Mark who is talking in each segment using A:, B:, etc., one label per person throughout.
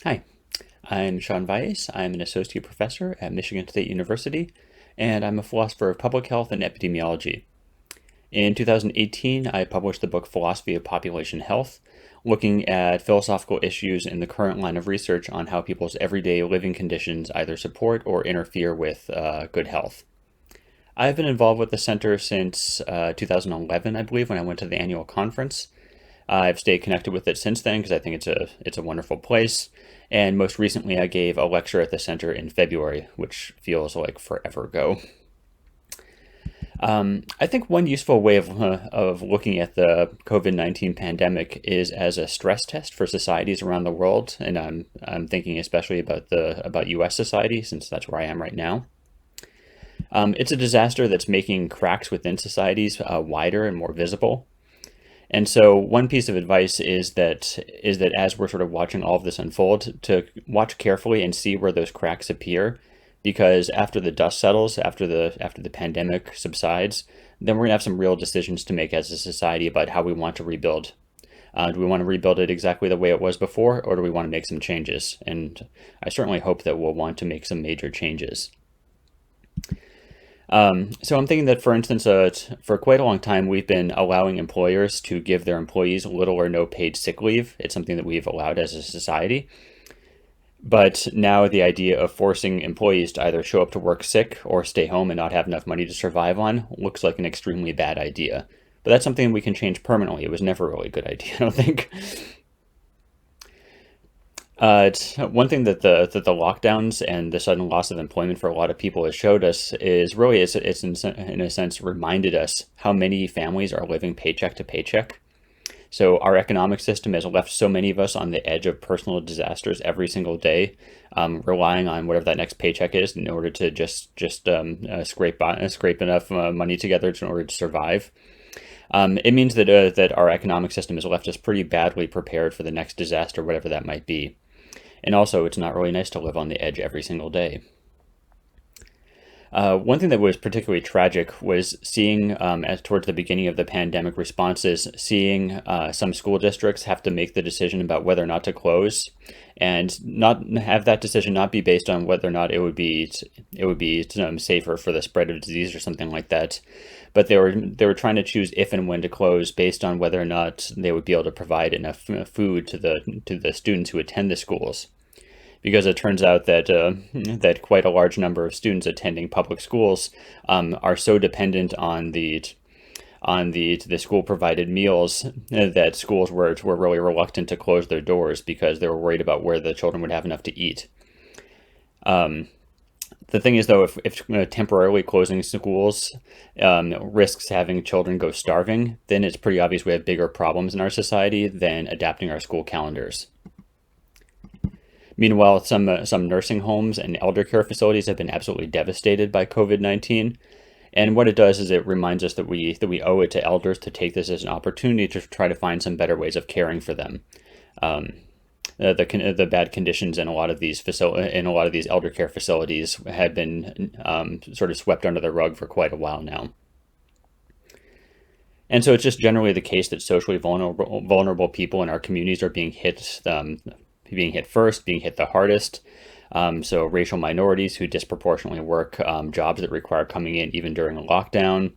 A: Hi, I'm Sean Valles. I'm an associate professor at Michigan State University, and I'm a philosopher of public health and epidemiology. In 2018, I published the book Philosophy of Population Health, looking at philosophical issues in the current line of research on how people's everyday living conditions either support or interfere with good health. I've been involved with the center since 2011, I believe, when I went to the annual conference. I've stayed connected with it since then because I think it's a wonderful place. And most recently, I gave a lecture at the center in February, which feels like forever ago. I think one useful way of looking at the COVID-19 pandemic is as a stress test for societies around the world, and I'm thinking especially about U.S. society since that's where I am right now. It's a disaster that's making cracks within societies wider and more visible. And so one piece of advice is that as we're sort of watching all of this unfold, to watch carefully and see where those cracks appear, because after the dust settles, after the pandemic subsides, then we're gonna have some real decisions to make as a society about how we want to rebuild. Do we want to rebuild it exactly the way it was before, or do we want to make some changes? And I certainly hope that we'll want to make some major changes. So I'm thinking that, for instance, for quite a long time, we've been allowing employers to give their employees little or no paid sick leave. It's something that we've allowed as a society. But now the idea of forcing employees to either show up to work sick or stay home and not have enough money to survive on looks like an extremely bad idea. But that's something we can change permanently. It was never really a good idea, I don't think. It's one thing that the lockdowns and the sudden loss of employment for a lot of people has showed us is really it's in a sense reminded us how many families are living paycheck to paycheck. So our economic system has left so many of us on the edge of personal disasters every single day, relying on whatever that next paycheck is in order to just scrape enough money together in order to survive. It means that our economic system has left us pretty badly prepared for the next disaster, whatever that might be. And also, it's not really nice to live on the edge every single day. One thing that was particularly tragic was seeing, as towards the beginning of the pandemic responses, seeing some school districts have to make the decision about whether or not to close, and not have that decision not be based on whether or not it would be safer for the spread of disease or something like that, but they were trying to choose if and when to close based on whether or not they would be able to provide enough food to the students who attend the schools, because it turns out that quite a large number of students attending public schools are so dependent on the school provided meals that schools were really reluctant to close their doors because they were worried about where the children would have enough to eat. The thing is, though, if temporarily closing schools risks having children go starving, then it's pretty obvious we have bigger problems in our society than adapting our school calendars. Meanwhile, some nursing homes and elder care facilities have been absolutely devastated by COVID-19. And what it does is it reminds us that we owe it to elders to take this as an opportunity to try to find some better ways of caring for them. The bad conditions in a lot of these elder care facilities had been sort of swept under the rug for quite a while now. And so it's just generally the case that socially vulnerable people in our communities are being hit first, being hit the hardest. So racial minorities who disproportionately work jobs that require coming in even during a lockdown,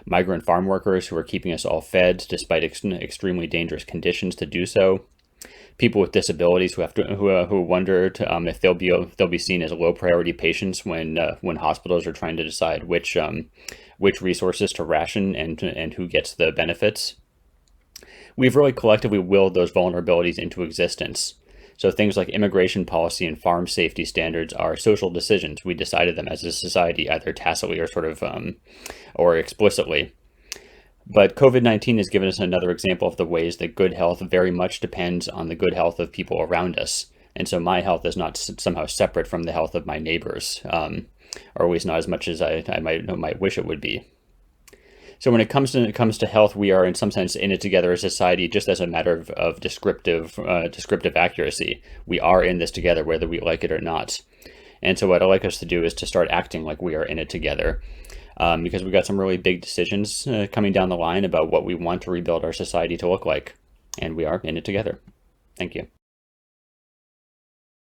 A: migrant farm workers who are keeping us all fed despite extremely dangerous conditions to do so, people with disabilities who wondered if they'll be seen as low priority patients when hospitals are trying to decide which resources to ration and who gets the benefits. We've really collectively willed those vulnerabilities into existence. So things like immigration policy and farm safety standards are social decisions. We decided them as a society, either tacitly or or explicitly. But COVID-19 has given us another example of the ways that good health very much depends on the good health of people around us. And so my health is not somehow separate from the health of my neighbors, or at least not as much as I might wish it would be. So when it comes to health, we are in some sense in it together as a society, just as a matter of descriptive accuracy. We are in this together, whether we like it or not. And so what I'd like us to do is to start acting like we are in it together, because we've got some really big decisions coming down the line about what we want to rebuild our society to look like, and we are in it together. Thank you.